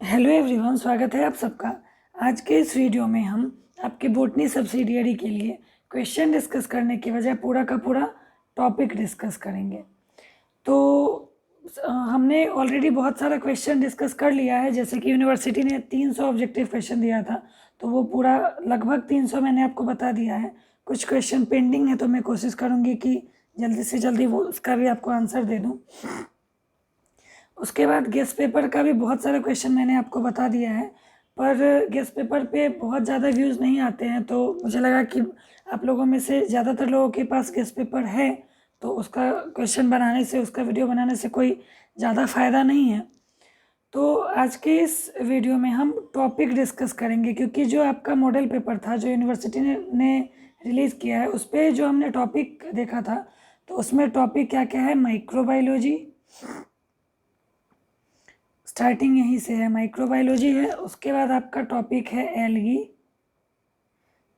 Hello everyone, स्वागत है आप सबका। आज के इस वीडियो में हम आपके बोटनी सब्सिडियरी के लिए क्वेश्चन डिस्कस करने के बजाय पूरा का पूरा टॉपिक डिस्कस करेंगे। तो हमने ऑलरेडी बहुत सारा क्वेश्चन डिस्कस कर लिया है। जैसे कि यूनिवर्सिटी ने 300 ऑब्जेक्टिव क्वेश्चन दिया था, तो वो पूरा लगभग 300 मैंने आपको बता दिया है। कुछ क्वेश्चन पेंडिंग है, तो मैं कोशिश करूँगी कि जल्दी से जल्दी वो उसका भी आपको आंसर दे दूँ। उसके बाद गेस्ट पेपर का भी बहुत सारे क्वेश्चन मैंने आपको बता दिया है, पर गेस्ट पेपर पे बहुत ज़्यादा व्यूज़ नहीं आते हैं। तो मुझे लगा कि आप लोगों में से ज़्यादातर लोगों के पास गेस्ट पेपर है, तो उसका क्वेश्चन बनाने से, उसका वीडियो बनाने से कोई ज़्यादा फ़ायदा नहीं है। तो आज के इस वीडियो में हम टॉपिक डिस्कस करेंगे, क्योंकि जो आपका मॉडल पेपर था जो यूनिवर्सिटी ने रिलीज़ किया है, उस पर जो हमने टॉपिक देखा था, तो उसमें टॉपिक क्या क्या है? माइक्रोबायोलॉजी, स्टार्टिंग यहीं से है, माइक्रोबायोलॉजी है। उसके बाद आपका टॉपिक है एल्गी,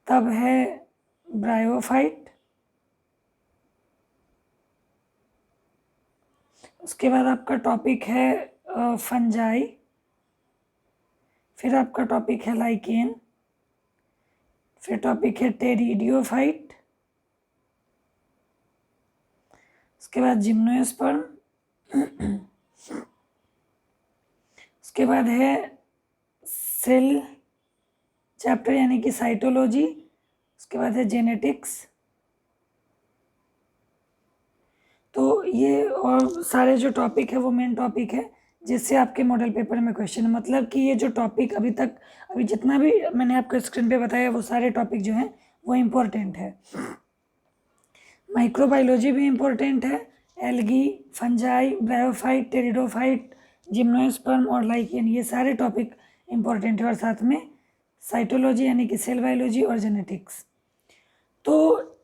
तब है ब्रायोफाइट, उसके बाद आपका टॉपिक है फंजाई, फिर आपका टॉपिक है लाइकेन, फिर टॉपिक है टेरिडियोफाइट, उसके बाद जिम्नोस्पर्म, उसके बाद है सेल चैप्टर यानी कि साइटोलॉजी, उसके बाद है जेनेटिक्स। तो ये और सारे जो टॉपिक है वो मेन टॉपिक है जिससे आपके मॉडल पेपर में क्वेश्चन, मतलब कि ये जो टॉपिक अभी जितना भी मैंने आपको स्क्रीन पे बताया, वो सारे टॉपिक जो हैं वो इम्पोर्टेंट है। माइक्रोबायोलॉजी भी इम्पोर्टेंट है, algae, fungi, bryophyte, pteridophyte, gymnosperm और लाइकेन, ये सारे टॉपिक इम्पोर्टेंट है। और साथ में साइटोलॉजी यानी कि सेल बायोलॉजी और जेनेटिक्स। तो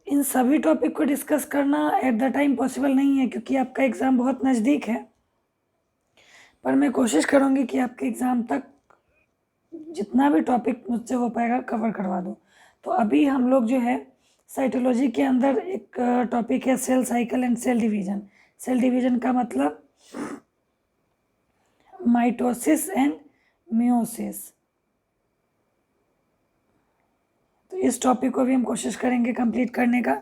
इन सभी टॉपिक को डिस्कस करना एट द टाइम पॉसिबल नहीं है, क्योंकि आपका एग्ज़ाम बहुत नज़दीक है। पर मैं कोशिश करूँगी कि आपके एग्ज़ाम तक जितना भी टॉपिक मुझसे हो पाएगा कवर करवा दूँ। तो अभी हम लोग जो है साइटोलॉजी के अंदर एक टॉपिक है cell cycle and cell division. Cell division का मतलब माइटोसिस एंड मियोसिस। तो इस टॉपिक को भी हम कोशिश करेंगे कंप्लीट करने का।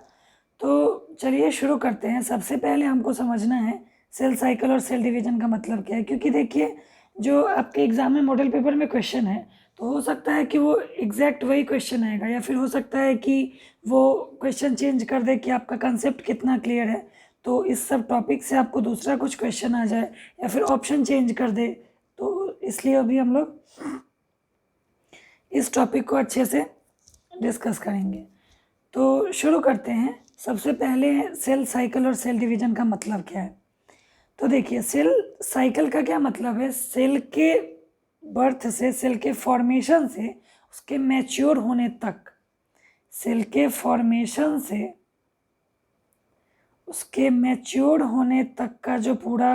तो चलिए शुरू करते हैं। सबसे पहले हमको समझना है सेल साइकिल और सेल डिवीज़न का मतलब क्या है, क्योंकि देखिए जो आपके एग्ज़ाम में मॉडल पेपर में क्वेश्चन है, तो हो सकता है कि वो एग्जैक्ट वही क्वेश्चन आएगा, या फिर हो सकता है कि वो क्वेश्चन चेंज कर दे कि आपका कंसेप्ट कितना क्लियर है। तो इस सब टॉपिक से आपको दूसरा कुछ क्वेश्चन आ जाए, या फिर ऑप्शन चेंज कर दे। तो इसलिए अभी हम लोग इस टॉपिक को अच्छे से डिस्कस करेंगे। तो शुरू करते हैं। सबसे पहले सेल साइकिल और सेल डिवीज़न का मतलब क्या है। तो देखिए, सेल साइकिल का क्या मतलब है? सेल के बर्थ से, सेल के फॉर्मेशन से उसके मैच्योर होने तक, सेल के फॉर्मेशन से उसके मैच्योर होने तक का जो पूरा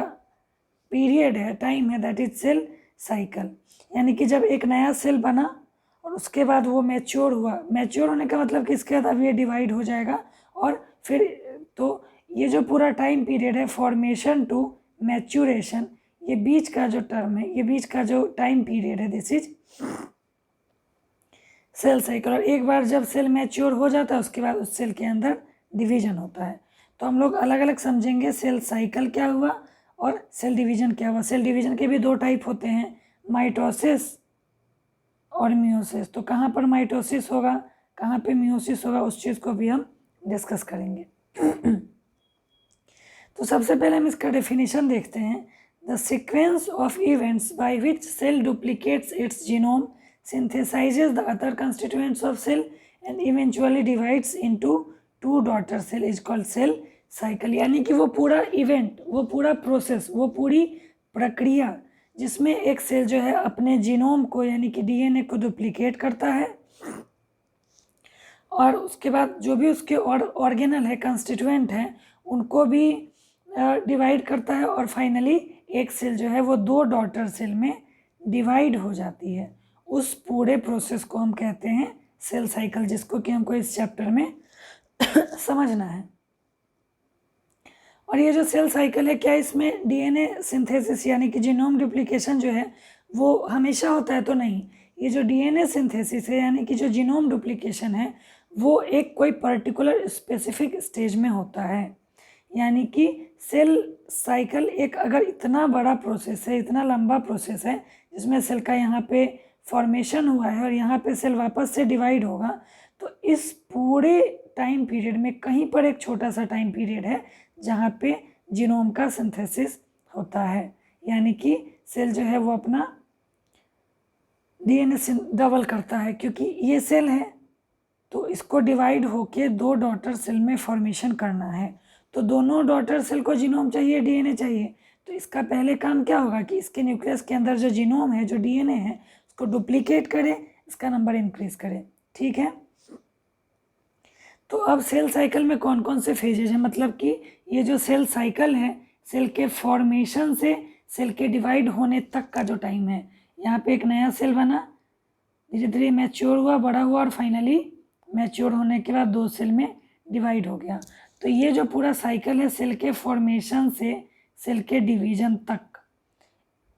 पीरियड है, टाइम है, दैट इज सेल साइकिल। यानी कि जब एक नया सेल बना और उसके बाद वो मैच्योर हुआ, मैच्योर होने का मतलब कि इसके बाद अब ये डिवाइड हो जाएगा, और फिर तो ये जो पूरा टाइम पीरियड है फॉर्मेशन टू मैच्योरेशन, ये बीच का जो टर्म है, ये बीच का जो टाइम पीरियड है, दिस इज सेल साइकिल। और एक बार जब सेल मैच्योर हो जाता है, उसके बाद उस सेल के अंदर डिवीजन होता है। तो हम लोग अलग अलग समझेंगे सेल साइकिल क्या हुआ और सेल डिवीजन क्या हुआ। सेल डिवीजन के भी दो टाइप होते हैं, माइटोसिस और मियोसिस। तो कहाँ पर माइटोसिस होगा, कहाँ पे मियोसिस होगा, उस चीज़ को भी हम डिस्कस करेंगे। तो सबसे पहले हम इसका डेफिनेशन देखते हैं। The sequence of events by which cell duplicates its genome, synthesizes the other constituents of cell and eventually divides into two daughter cell is called cell cycle। यानी कि वो पूरा इवेंट, वो पूरा प्रोसेस, वो पूरी प्रक्रिया जिसमें एक सेल जो है अपने जीनोम को यानी कि डीएनए को डुप्लीकेट करता है, और उसके बाद जो भी उसके ऑर्गेनल है, कंस्टिट्यूएंट हैं, उनको भी डिवाइड करता है, और फाइनली एक सेल जो है वो दो डॉटर सेल में डिवाइड हो जाती है। उस पूरे प्रोसेस को हम कहते हैं सेल साइकिल, जिसको कि हमको इस चैप्टर में समझना है। और ये जो सेल साइकिल है, क्या इसमें डीएनए सिंथेसिस यानी कि जीनोम डुप्लीकेशन जो है वो हमेशा होता है तो नहीं। ये जो डीएनए सिंथेसिस है यानी कि जो जीनोम डुप्लीकेशन है वो एक कोई पर्टिकुलर स्पेसिफिक स्टेज में होता है। यानी कि सेल साइकिल एक अगर इतना बड़ा प्रोसेस है, इतना लंबा प्रोसेस है जिसमें सेल का यहाँ पे फॉर्मेशन हुआ है और यहाँ पे सेल वापस से डिवाइड होगा, तो इस पूरे टाइम पीरियड में कहीं पर एक छोटा सा टाइम पीरियड है जहाँ पे जीनोम का सिंथेसिस होता है। यानी कि सेल जो है वो अपना डीएनए डबल करता है, क्योंकि ये सेल है तो इसको डिवाइड होके 2 डॉटर सेल में फॉर्मेशन करना है। तो दोनों डॉटर सेल को जीनोम चाहिए, डीएनए चाहिए। तो इसका पहले काम क्या होगा कि इसके न्यूक्लियस के अंदर जो जीनोम है, जो डीएनए है, उसको डुप्लीकेट करे, इसका नंबर इंक्रीज करे। ठीक है। तो अब सेल साइकिल में कौन कौन से फेजेज हैं, मतलब कि ये जो सेल साइकिल है, सेल के फॉर्मेशन से सेल के डिवाइड होने तक का जो टाइम है, यहाँ पे एक नया सेल बना, धीरे धीरे मैच्योर हुआ, बड़ा हुआ और फाइनली मैच्योर होने के बाद 2 सेल में डिवाइड हो गया। तो ये जो पूरा साइकिल है सेल के फॉर्मेशन से सेल के डिवीजन तक,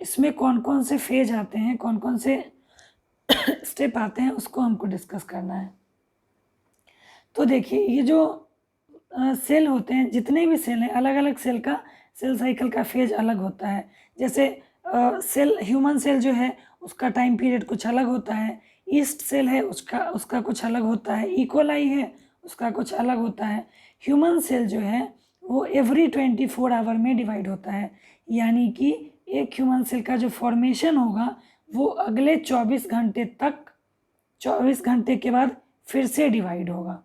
इसमें कौन कौन से फेज आते हैं, कौन कौन से स्टेप आते हैं, उसको हमको डिस्कस करना है। तो देखिए ये जो सेल होते हैं, जितने भी सेल हैं, अलग अलग सेल का सेल साइकिल का फेज अलग होता है। जैसे सेल ह्यूमन सेल जो है उसका टाइम पीरियड कुछ अलग होता है, ईस्ट सेल है उसका कुछ अलग होता है, इकोलाई है उसका कुछ अलग होता है। ह्यूमन सेल जो है वो एवरी 24 आवर में डिवाइड होता है। यानी कि एक ह्यूमन सेल का जो फॉर्मेशन होगा वो अगले 24 घंटे तक, 24 घंटे के बाद फिर से डिवाइड होगा।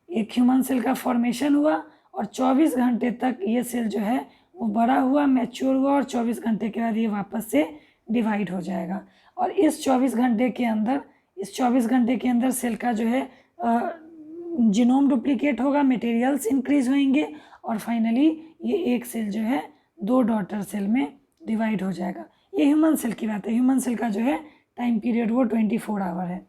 एक ह्यूमन सेल का फॉर्मेशन हुआ और 24 घंटे तक ये सेल जो है वो बड़ा हुआ, मैच्योर हुआ और 24 घंटे के बाद ये वापस से डिवाइड हो जाएगा। और इस 24 घंटे के अंदर सेल का जो है जीनोम डुप्लीकेट होगा, मटेरियल्स इंक्रीज होंगे और फाइनली ये एक सेल जो है 2 डॉटर सेल में डिवाइड हो जाएगा। ये ह्यूमन सेल की बात है। ह्यूमन सेल का जो है टाइम पीरियड वो 24 आवर है।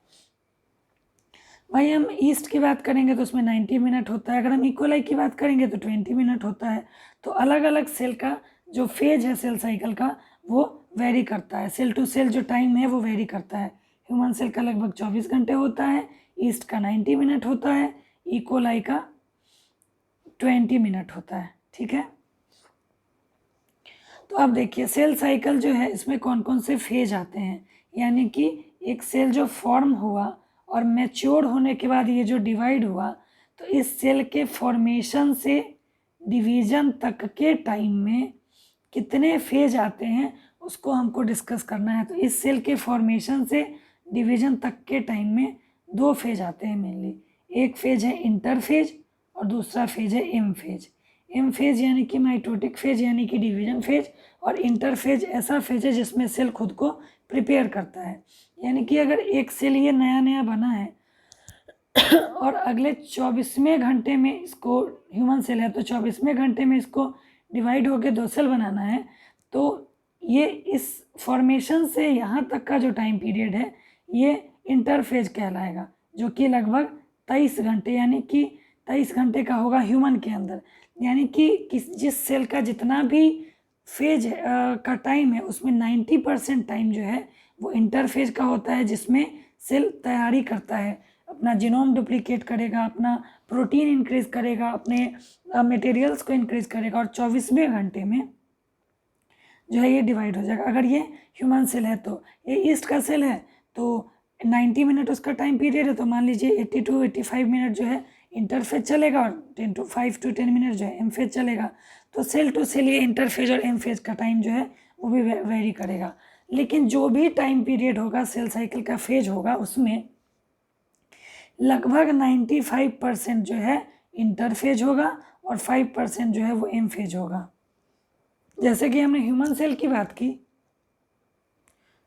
भाई हम ईस्ट की बात करेंगे तो उसमें 90 मिनट होता है, अगर हम इक्वलाई की बात करेंगे तो 20 मिनट होता है। तो अलग अलग सेल का जो फेज है सेल साइकिल का वो वेरी करता है, सेल टू सेल जो टाइम है वो वेरी करता है। ह्यूमन सेल का लगभग 24 घंटे होता है, ईस्ट का 90 मिनट होता है, इकोलाई का 20 मिनट होता है। ठीक है। तो अब देखिए सेल साइकिल जो है इसमें कौन कौन से फेज आते हैं। यानी कि एक सेल जो फॉर्म हुआ और मैच्योर होने के बाद ये जो डिवाइड हुआ, तो इस सेल के फॉर्मेशन से डिवीजन तक के टाइम में कितने फेज आते हैं उसको हमको डिस्कस करना है। तो इस सेल के फॉर्मेशन से डिवीजन तक के टाइम में 2 फेज आते हैं मेनली। एक फेज है इंटरफेज और दूसरा फेज है एम फेज। एम फेज यानी कि माइटोटिक फेज यानी कि डिवीजन फेज, और इंटरफेज ऐसा फेज है जिसमें सेल खुद को प्रिपेयर करता है। यानी कि अगर एक सेल ये नया नया बना है और अगले 24वें घंटे में इसको, ह्यूमन सेल है तो 24वें घंटे में इसको डिवाइड होकर 2 सेल बनाना है, तो ये इस फॉर्मेशन से यहाँ तक का जो टाइम पीरियड है ये इंटरफेज कहलाएगा, जो कि लगभग 23 घंटे यानी कि 23 घंटे का होगा ह्यूमन के अंदर। यानी कि जिस सेल का जितना भी फेज का टाइम है उसमें 90% टाइम जो है वो इंटरफेज का होता है, जिसमें सेल तैयारी करता है, अपना जीनोम डुप्लीकेट करेगा, अपना प्रोटीन इंक्रीज करेगा, अपने मटेरियल्स को इंक्रीज करेगा और 24वें घंटे में जो है ये डिवाइड हो जाएगा। अगर ये ह्यूमन सेल है तो ये ईस्ट का सेल है तो 90 मिनट उसका टाइम पीरियड है, तो मान लीजिए 80 to 85 मिनट जो है इंटरफेज चलेगा और 5 to 10 मिनट जो है एम फेज चलेगा। तो सेल टू सेल ये इंटरफेज और एम फेज का टाइम जो है वो भी वेरी करेगा। लेकिन जो भी टाइम पीरियड होगा सेल साइकिल का फेज होगा उसमें लगभग 95% जो है इंटरफेज होगा और 5% जो है वो एम फेज होगा। जैसे कि हमने ह्यूमन सेल की बात की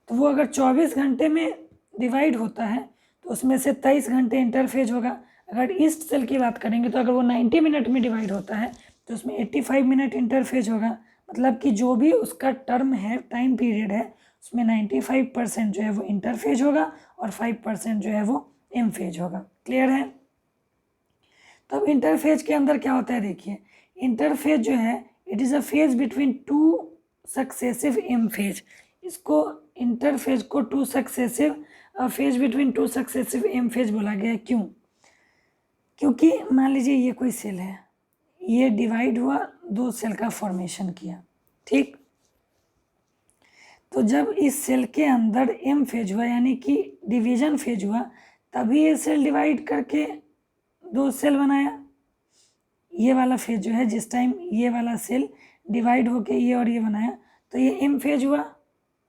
तो वो अगर 24 घंटे में डिवाइड होता है तो उसमें से 23 घंटे इंटरफेज होगा। अगर ईस्ट सेल की बात करेंगे तो अगर वो 90 मिनट में डिवाइड होता है तो उसमें 85 मिनट इंटरफेज होगा। मतलब कि जो भी उसका टर्म है, टाइम पीरियड है, उसमें 95% जो है वो इंटरफेज होगा और 5% जो है वो एम फेज होगा। क्लियर है। तो अब इंटरफेज के अंदर क्या होता है, देखिए इंटरफेज जो है it is a phase between 2 successive M phase. इसको इंटरफेज को two successive phase between two successive M phase बोला गया है। क्यों? क्योंकि मान लीजिए ये कोई सेल है, ये डिवाइड हुआ, 2 सेल का फॉर्मेशन किया, ठीक। तो जब इस सेल के अंदर एम फेज हुआ यानी कि डिवीजन फेज हुआ, तभी ये सेल डिवाइड करके 2 सेल बनाया। ये वाला फेज जो है, जिस टाइम ये वाला सेल डिवाइड होके ये और ये बनाया, तो ये एम फेज हुआ,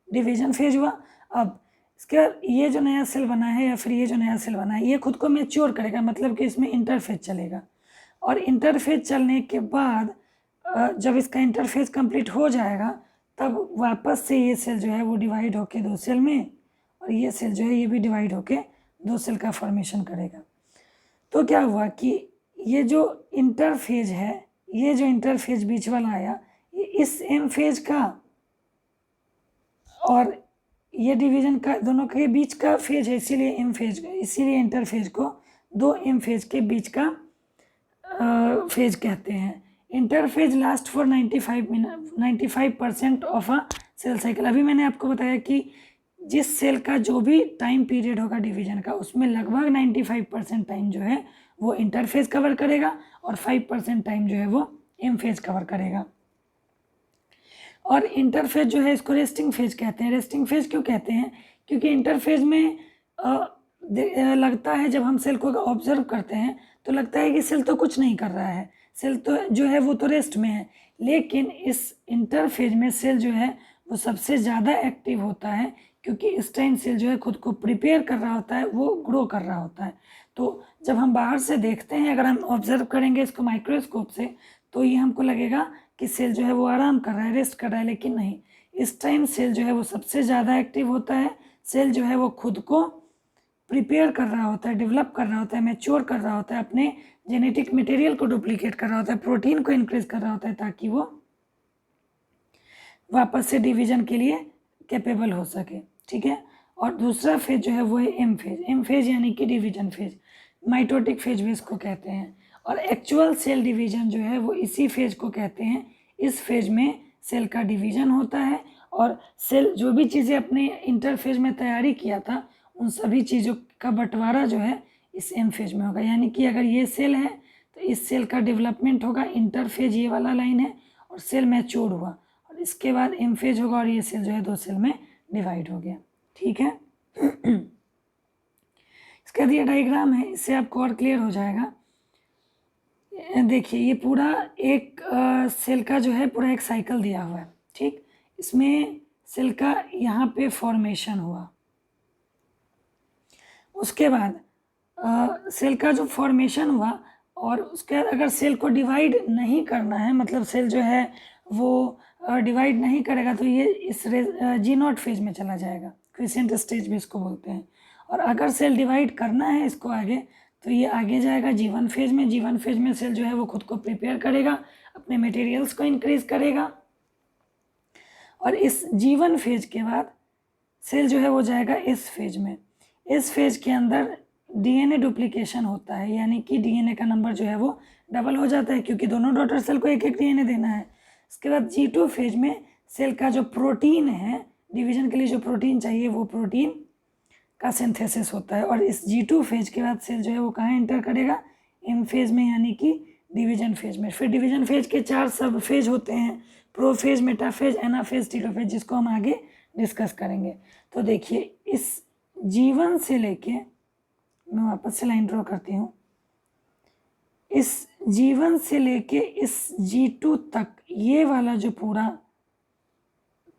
डिवीजन फेज हुआ। अब इसके बाद ये जो नया सेल बना है या फिर ये जो नया सेल बना है, ये खुद को मैच्योर करेगा, मतलब कि इसमें इंटरफेज चलेगा। और इंटरफेज चलने के बाद जब इसका इंटरफेज कंप्लीट हो जाएगा, तब वापस से ये सेल जो है वो डिवाइड होके 2 सेल में, और ये सेल जो है ये भी डिवाइड होके 2 सेल का फॉर्मेशन करेगा। तो क्या हुआ कि ये जो इंटरफेज है, ये जो इंटरफेज बीच वाला आया, ये इस एम फेज का और ये डिवीजन का, दोनों के बीच का फेज है, इसीलिए एम फेज, इसीलिए इंटरफेज को 2 एम फेज के बीच का फेज कहते हैं। Interphase last for 95% of a cell cycle. अभी मैंने आपको बताया कि जिस सेल का जो भी टाइम पीरियड होगा डिवीजन का, उसमें लगभग 95% टाइम जो है वो इंटरफेज कवर करेगा और 5% टाइम जो है वो एम फेज कवर करेगा। और इंटरफेज जो है इसको रेस्टिंग फेज कहते हैं। रेस्टिंग फेज क्यों कहते हैं? क्योंकि इंटरफेज में लगता है, जब हम सेल को ऑब्जर्व करते हैं तो लगता है कि सेल तो कुछ नहीं कर रहा है, सेल तो जो है वो तो रेस्ट में है। लेकिन इस इंटरफेज में सेल जो है वो सबसे ज़्यादा एक्टिव होता है, क्योंकि इस टाइम सेल जो है खुद को प्रिपेयर कर रहा होता है, वो ग्रो कर रहा होता है। तो जब हम बाहर से देखते हैं, अगर हम ऑब्जर्व करेंगे इसको माइक्रोस्कोप से, तो ये हमको लगेगा कि सेल जो है वो आराम कर रहा है, रेस्ट कर रहा है, लेकिन नहीं, इस टाइम सेल जो है वो सबसे ज़्यादा एक्टिव होता है। सेल जो है वो खुद को प्रिपेयर कर रहा होता है, डेवलप कर रहा होता है, मैच्योर कर रहा होता है, अपने जेनेटिक मटेरियल को डुप्लीकेट कर रहा होता है, प्रोटीन को इंक्रीज कर रहा होता है, ताकि वो वापस से डिवीजन के लिए कैपेबल हो सके, ठीक है। और दूसरा फेज जो है वो है एम फेज। एम फेज यानी कि डिवीजन फेज, माइटोटिक फेज भी इसको कहते हैं। और एक्चुअल सेल डिवीजन जो है वो इसी फेज को कहते हैं। इस फेज में सेल का डिवीजन होता है और सेल जो भी चीज़ें अपने इंटरफेज में तैयारी किया था, उन सभी चीज़ों का बंटवारा जो है इस एम फेज में होगा। यानी कि अगर ये सेल है तो इस सेल का डेवलपमेंट होगा, इंटरफेज ये वाला लाइन है, और सेल मैच्योर हुआ, और इसके बाद एम फेज होगा और ये सेल जो है 2 सेल में डिवाइड हो गया, ठीक है। इसका ये डायग्राम है, इससे आपको और क्लियर हो जाएगा। देखिए ये पूरा एक सेल का जो है पूरा एक साइकिल दिया हुआ है, ठीक। इसमें सेल का यहाँ पे फॉर्मेशन हुआ, उसके बाद सेल का जो फॉर्मेशन हुआ, और उसके बाद अगर सेल को डिवाइड नहीं करना है, मतलब सेल जो है वो डिवाइड नहीं करेगा, तो ये इस G0 फेज में चला जाएगा, क्रिसेंट स्टेज भी इसको बोलते हैं। और अगर सेल डिवाइड करना है इसको आगे, तो ये आगे जाएगा G1 फेज में। G1 फेज में सेल जो है वो खुद को प्रिपेयर करेगा, अपने मटेरियल्स को इंक्रीज करेगा, और इस G1 फेज के बाद सेल जो है वो जाएगा इस फेज में। इस फेज के अंदर DNA डुप्लीकेशन होता है, यानी कि DNA का नंबर जो है वो डबल हो जाता है, क्योंकि दोनों डॉटर सेल को एक एक DNA देना है। इसके बाद G2 फेज में सेल का जो प्रोटीन है, डिवीजन के लिए जो प्रोटीन चाहिए, वो प्रोटीन का सिंथेसिस होता है। और इस G2 फेज के बाद सेल जो है वो कहाँ एंटर करेगा? एम फेज में, यानी कि डिवीजन फेज में। फिर डिवीजन फेज के 4 सब फेज होते हैं, प्रोफेज, मेटाफेज, एनाफेज, टीलोफेज, जिसको हम आगे डिस्कस करेंगे। तो देखिए इस G1 से लेके, मैं वापस से लाइन ड्रॉ करती हूँ, इस G1 से लेके इस G2 तक ये वाला जो पूरा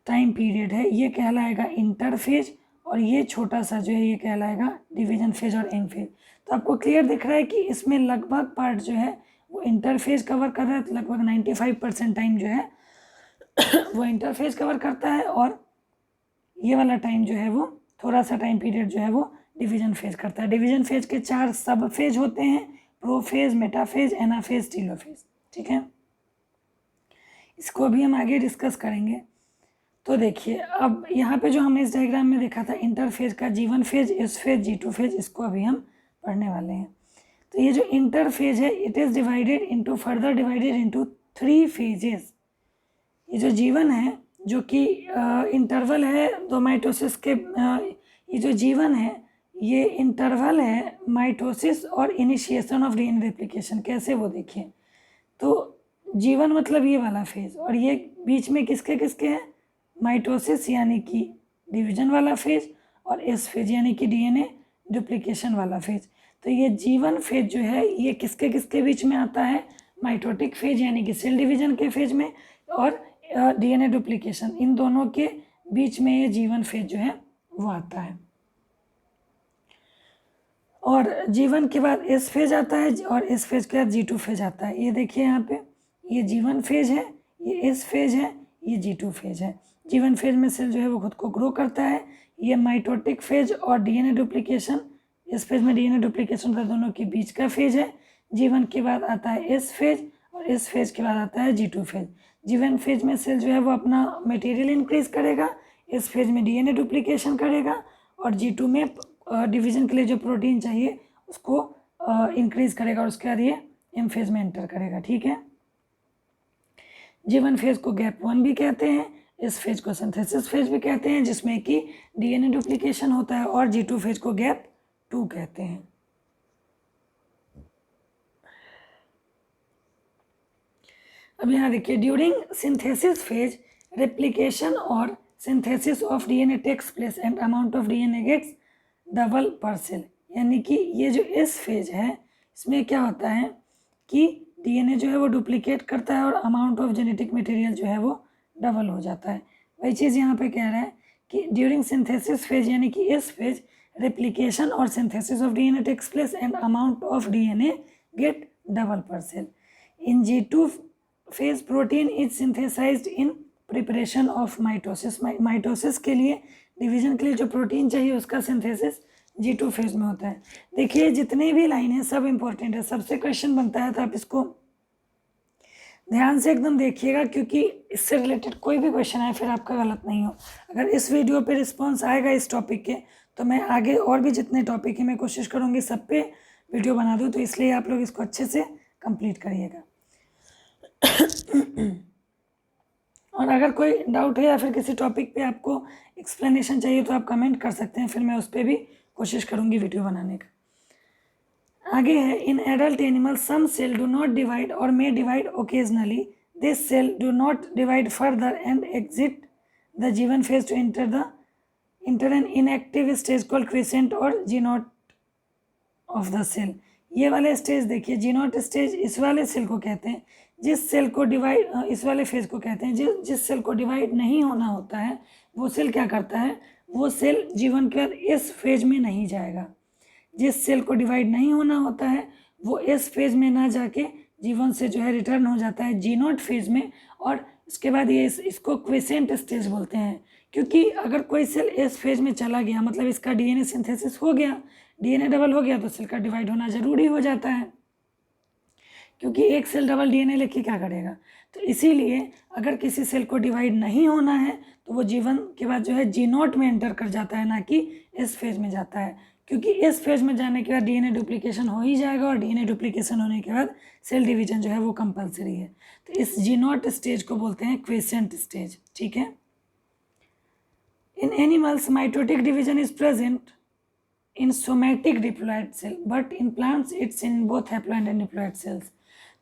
टाइम पीरियड है, ये कहलाएगा इंटरफेज, और ये छोटा सा जो है ये कहलाएगा डिवीजन फेज और एम फेज। तो आपको क्लियर दिख रहा है कि इसमें लगभग पार्ट जो है वो इंटरफेज कवर कर रहा है, तो लगभग 95% टाइम जो है वो इंटरफेज कवर करता है, और ये वाला टाइम जो है वो थोड़ा सा टाइम पीरियड जो है वो डिवीजन फेज करता है। डिवीजन फेज के 4 सब फेज होते हैं, प्रोफेज, मेटाफेज, एनाफेज, टीलोफेज, ठीक है। इसको भी हम आगे डिस्कस करेंगे। तो देखिए अब यहाँ पे जो हमने इस डायग्राम में देखा था इंटरफेज का, G1 phase, S phase, G2 phase, इसको अभी हम पढ़ने वाले हैं। तो ये जो इंटरफेज है, it is divided into, further divided into 3 phases. ये जो G1 है जो कि इंटरवल है दो माइटोसिस के, ये जो जीवन है ये इंटरवल है माइटोसिस और इनिशिएशन ऑफ डीएनए रेप्लिकेशन। कैसे वो देखिए, तो जीवन मतलब ये वाला फेज, और ये बीच में किसके किसके हैं, माइटोसिस यानी कि डिवीजन वाला फेज, और एस फेज यानी कि डीएनए डुप्लीकेशन वाला फेज। तो ये जीवन फेज जो है ये किसके किसके बीच में आता है, माइटोटिक फेज यानी कि सेल डिवीजन के फेज में, और डीएनए डुप्लीकेशन, इन दोनों के बीच में ये जीवन फेज जो है वो आता है। और जीवन के बाद एस फेज आता है, और एस फेज के बाद G2 फेज आता है। ये देखिए यहाँ पे, ये जीवन फेज है, ये एस फेज है, ये G2 फेज है। जीवन फेज में सेल जो है वो खुद को ग्रो करता है। ये माइटोटिक फेज और डीएनए डुप्लीकेशन, इस फेज में डीएनए डुप्लीकेशन होता है, दोनों के बीच का फेज है। जीवन के बाद आता है एस फेज, और इस फेज के बाद आता है G2 फेज। जीवन फेज में सेल जो है वो अपना मटेरियल इंक्रीज करेगा, इस फेज में डीएनए डुप्लीकेशन करेगा, और G2 में डिवीजन के लिए जो प्रोटीन चाहिए उसको इंक्रीज करेगा, और उसके बाद ये एम फेज में एंटर करेगा। ठीक है, जीवन फेज को गैप 1 भी कहते हैं, इस फेज को सिंथेसिस फेज भी कहते हैं जिसमें कि डीएनए डुप्लीकेशन होता है, और G2 फेज को गैप 2 कहते हैं। अब यहाँ देखिए, ड्यूरिंग सिंथेसिस फेज रेप्लिकेशन और synthesis of DNA takes place and amount of DNA gets double per cell. यानी कि ये जो एस फेज है इसमें क्या होता है कि डीएनए जो है वो डुप्लीकेट करता है और अमाउंट ऑफ जेनेटिक मटेरियल जो है वो डबल हो जाता है। वही चीज़ यहाँ पे कह रहा है कि ड्यूरिंग सिंथेसिस फेज यानी कि एस फेज रेप्लिकेशन और synthesis of DNA takes place and amount of DNA get double per cell. In G2 phase protein is synthesized in preparation of mitosis. Mitosis के लिए, डिवीजन के लिए जो protein चाहिए उसका सिंथेसिस G2 फेज में होता है। देखिए जितने भी लाइन है सब इंपॉर्टेंट है, सबसे क्वेश्चन बनता है, तो आप इसको ध्यान से एकदम देखिएगा, क्योंकि इससे रिलेटेड कोई भी क्वेश्चन आए फिर आपका गलत नहीं हो। अगर इस वीडियो पे रिस्पॉन्स आएगा इस टॉपिक के, तो मैं आगे और भी जितने टॉपिक है मैं कोशिश करूँगी सब पे वीडियो बना दूँ, तो इसलिए आप लोग इसको अच्छे से कंप्लीट करिएगा। और अगर कोई डाउट है या फिर किसी टॉपिक पे आपको एक्सप्लेनेशन चाहिए तो आप कमेंट कर सकते हैं, फिर मैं उस पर भी कोशिश करूँगी वीडियो बनाने का। आगे है, in adult animal some cell do not divide और may divide occasionally, this cell do not divide further and exit the G one phase to enter an inactive stage called quiescent और जीनोट ऑफ द सेल। ये वाले stage देखिए, जीनोट stage इस वाले cell को कहते हैं, जिस सेल को डिवाइड, इस वाले फेज को कहते हैं, जिस सेल को डिवाइड नहीं होना होता है वो सेल क्या करता है, वो सेल जीवन के इस फेज में नहीं जाएगा। जिस सेल को डिवाइड नहीं होना होता है वो इस फेज में ना जाके जीवन से जो है रिटर्न हो जाता है जीनोट फेज में, और इसके बाद ये इसको क्विसेंट स्टेज बोलते हैं। क्योंकि अगर कोई सेल इस फेज में चला गया मतलब इसका डीएनए सिंथेसिस हो गया, डीएनए डबल हो गया, तो सेल का डिवाइड होना ज़रूरी हो जाता है, क्योंकि एक सेल डबल डीएनए लेके क्या करेगा। तो इसीलिए अगर किसी सेल को डिवाइड नहीं होना है तो वो जीवन के बाद जो है जीनोट में एंटर कर जाता है, ना कि इस फेज में जाता है, क्योंकि इस फेज में जाने के बाद डीएनए डुप्लीकेशन हो ही जाएगा, और डीएनए डुप्लीकेशन होने के बाद सेल डिवीजन जो है वो कंपलसरी है। तो इस जीनोट स्टेज को बोलते हैं क्विसेंट स्टेज। ठीक है, in animals mitotic division is present in somatic diploid cell, but in plants it's in both haploid and diploid cells.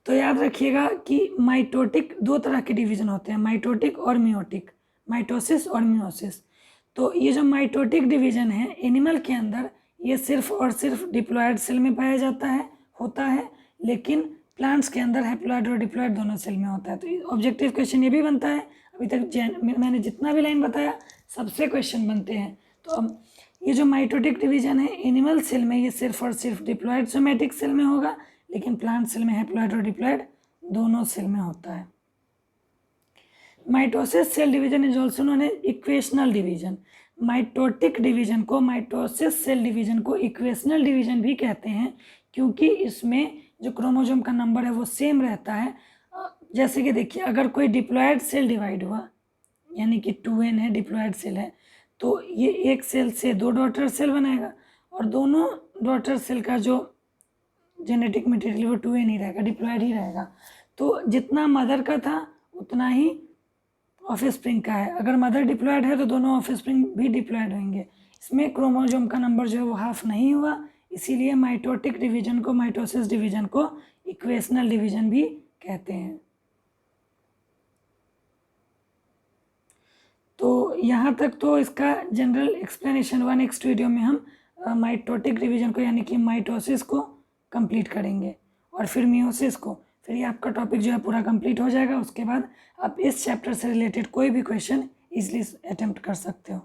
तो याद रखिएगा कि माइटोटिक दो तरह के डिवीजन होते हैं, माइटोटिक और मियोटिक, माइटोसिस और मियोसिस। तो ये जो माइटोटिक डिवीजन है एनिमल के अंदर, ये सिर्फ और सिर्फ डिप्लॉयड सेल में पाया जाता है, होता है, लेकिन प्लांट्स के अंदर हैप्लॉयड और डिप्लॉयड दोनों सेल में होता है। तो ऑब्जेक्टिव क्वेश्चन ये भी बनता है, अभी तक मैंने जितना भी लाइन बताया सबसे क्वेश्चन बनते हैं। तो अब ये जो माइटोटिक डिवीजन है एनिमल सेल में, ये सिर्फ और सिर्फ डिप्लॉयड सोमैटिक सेल में होगा, लेकिन प्लांट सेल में हैप्लॉयड और डिप्लॉयड दोनों सेल में होता है। Mitosis cell division is also known as equational division. Mitotic division को, माइटोसिस सेल डिवीजन को इक्वेशनल डिवीजन भी कहते हैं, क्योंकि इसमें जो क्रोमोसोम का नंबर है वो सेम रहता है। जैसे कि देखिए, अगर कोई डिप्लॉयड सेल डिवाइड हुआ, यानी कि 2n है, डिप्लॉयड सेल है, तो ये एक सेल से 2 डॉटर सेल बनाएगा, और दोनों डॉटर सेल का जो जेनेटिक मटेरियल वो 2n ही रहेगा, डिप्लॉयड ही रहेगा। तो जितना मदर का था उतना ही ऑफ स्प्रिंग का है। अगर मदर डिप्लॉयड है तो दोनों ऑफ स्प्रिंग भी डिप्लॉयड होंगे। इसमें क्रोमोसोम का नंबर जो है वो हाफ नहीं हुआ, इसीलिए माइटोटिक डिवीजन को, माइटोसिस डिवीजन को इक्वेशनल डिवीजन भी कहते हैं। तो यहाँ तक तो इसका जनरल एक्सप्लेनेशन हुआ। नेक्स्ट वीडियो में हम माइटोटिक डिवीजन को यानी कि माइटोसिस को कंप्लीट करेंगे और फिर मियोसिस को। फिर ये आपका टॉपिक जो है पूरा कंप्लीट हो जाएगा। उसके बाद आप इस चैप्टर से रिलेटेड कोई भी क्वेश्चन इजीली अटेम्प्ट कर सकते हो।